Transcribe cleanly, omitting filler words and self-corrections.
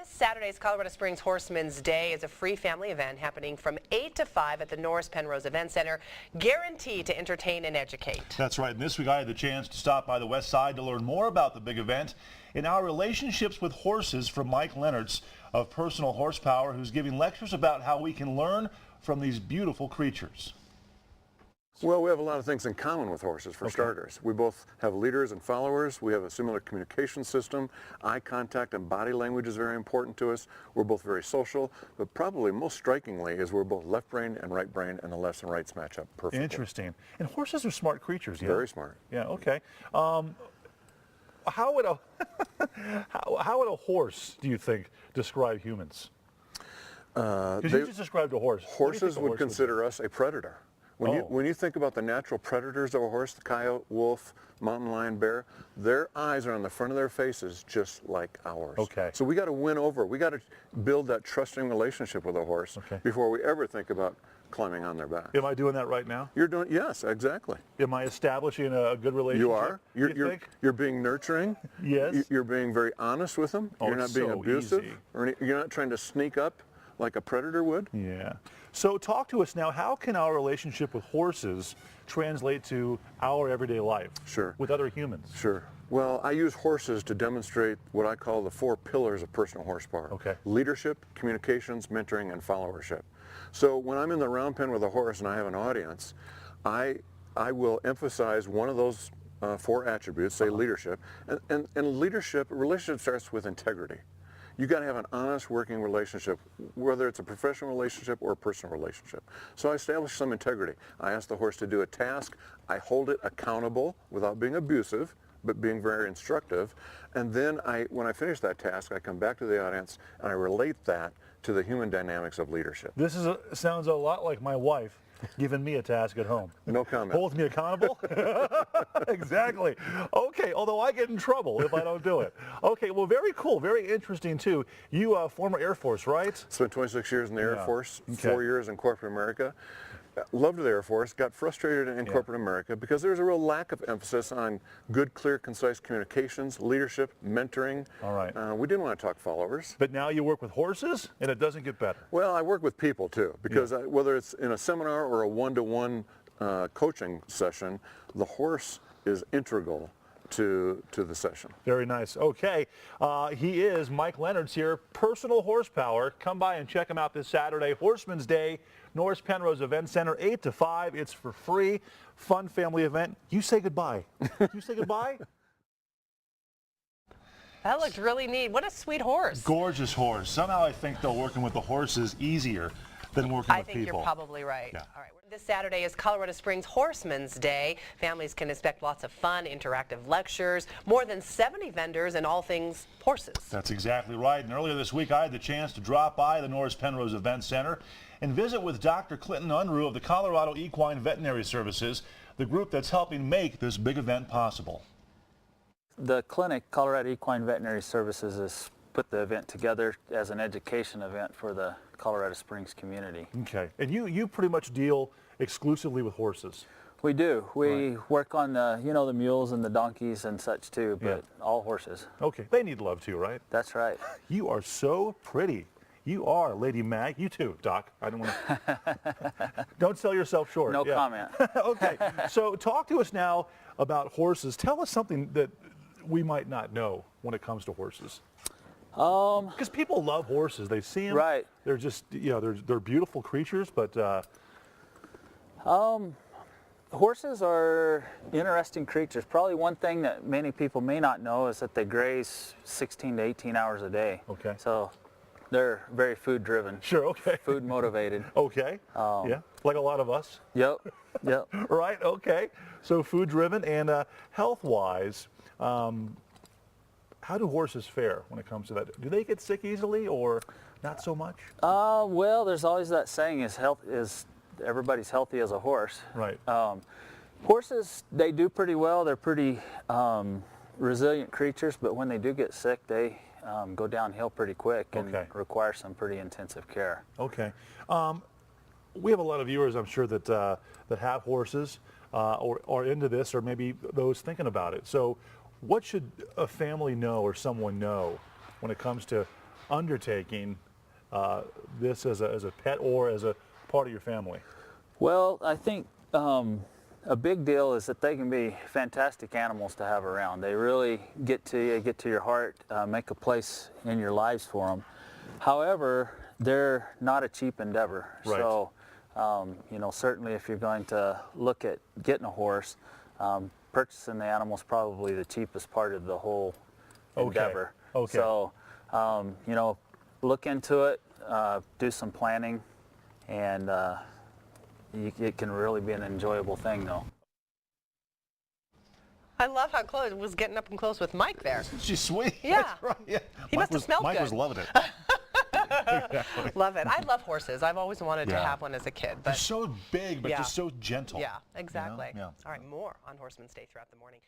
This Saturday's Colorado Springs Horseman's Day is a free family event happening from 8 to 5 at the Norris Penrose Event Center, guaranteed to entertain and educate. That's right. And this week I had the chance to stop by the West Side to learn more about the big event and our relationships with horses from Mike Leonards of Personal Horsepower, who's giving lectures about how we can learn from these beautiful creatures. Well, we have a lot of things in common with horses, for starters. We both have leaders and followers. We have a similar communication system. Eye contact and body language is very important to us. We're both very social, but probably most strikingly is we're both left brain and right brain, and the lefts and rights match up perfectly. Interesting. And horses are smart creatures, yeah? Very smart. Yeah, okay. How would a how would a horse, do you think, describe humans? Because you just described a horse. Horses would consider us a predator. When you think about the natural predators of a horse, the coyote, wolf, mountain lion, bear, their eyes are on the front of their faces just like ours. Okay. So we got to win over. We got to build that trusting relationship with a horse before we ever think about climbing on their back. Am I doing that right now? You're doing, yes, exactly. Am I establishing a good relationship? You are. You're being nurturing. Yes. You're being very honest with them. You're not being abusive. You're not trying to sneak up like a predator would. Yeah. So talk to us now, how can our relationship with horses translate to our everyday life with other humans? Sure. Well, I use horses to demonstrate what I call the 4 pillars of personal horsepower. Leadership, communications, mentoring, and followership. So when I'm in the round pen with a horse and I have an audience, I will emphasize one of those 4 attributes, say leadership. And relationship starts with integrity. You got to have an honest working relationship, whether it's a professional relationship or a personal relationship. So I establish some integrity. I ask the horse to do a task. I hold it accountable without being abusive, but being very instructive. And then when I finish that task, I come back to the audience and I relate that to the human dynamics of leadership. This sounds a lot like my wife giving me a task at home. No comment. Holds me accountable? Exactly. Okay, although I get in trouble if I don't do it. Okay, well, very cool, very interesting too. You former Air Force, right? Spent 26 years in the Air Force, 4 years in corporate America. Loved the Air Force, got frustrated in corporate America because there's a real lack of emphasis on good, clear, concise communications, leadership, mentoring. All right. We didn't want to talk followers. But now you work with horses and it doesn't get better. Well, I work with people too, because whether it's in a seminar or a one-to-one coaching session, the horse is integral to the session. Very nice. Okay, he is Mike Leonards here, Personal Horsepower. Come by and check him out this Saturday, Horseman's Day, Norris Penrose Event Center, 8 to 5. It's for free. Fun family event. You say goodbye. You say goodbye. That looked really neat. What a sweet horse. Gorgeous horse. Somehow I think, though, working with the horse is easier than working with people. I think you're probably right. Yeah. All right. This Saturday is Colorado Springs Horseman's Day. Families can expect lots of fun, interactive lectures, more than 70 vendors, and all things horses. That's exactly right. And earlier this week, I had the chance to drop by the Norris Penrose Event Center and visit with Dr. Clinton Unruh of the Colorado Equine Veterinary Services, the group that's helping make this big event possible. The clinic, Colorado Equine Veterinary Services, has put the event together as an education event for the Colorado Springs community. Okay, and you pretty much deal exclusively with horses. We do. We work on the, the mules and the donkeys and such too, but all horses. Okay, they need love too, right? That's right. You are so pretty. You are, Lady Mag. You too, Doc. I don't want to. Don't sell yourself short. No comment. Okay, so talk to us now about horses. Tell us something that we might not know when it comes to horses. Because people love horses. They see them. Right. They're just, they're beautiful creatures, but. Horses are interesting creatures. Probably one thing that many people may not know is that they graze 16 to 18 hours a day. Okay. So they're very food driven. Sure, okay. Food motivated. Okay. Yeah, like a lot of us. Yep, yep. Right, okay. So food driven and health-wise, how do horses fare when it comes to that? Do they get sick easily or not so much? Well, there's always that saying everybody's healthy as a horse. Right. Horses, they do pretty well. They're pretty resilient creatures, but when they do get sick, they go downhill pretty quick and require some pretty intensive care. Okay. We have a lot of viewers, I'm sure, that have horses or are into this, or maybe those thinking about it. So what should a family know or someone know when it comes to undertaking this as a pet or as a part of your family? Well, I think a big deal is that they can be fantastic animals to have around. They really get to you, get to your heart, make a place in your lives for them. However, they're not a cheap endeavor. Right. So, you know, certainly if you're going to look at getting a horse, purchasing the animal is probably the cheapest part of the whole endeavor. Okay. So, you know, look into it, do some planning, and it can really be an enjoyable thing, though. I love how close was getting up and close with Mike there. She's sweet. Yeah. That's right. Yeah. He must have smelled Mike good. was loving it. Exactly. Love it. I love horses. I've always wanted to have one as a kid. But They're so big, but just so gentle. yeah, exactly. You know? Yeah. All right, more on Horseman's Day throughout the morning.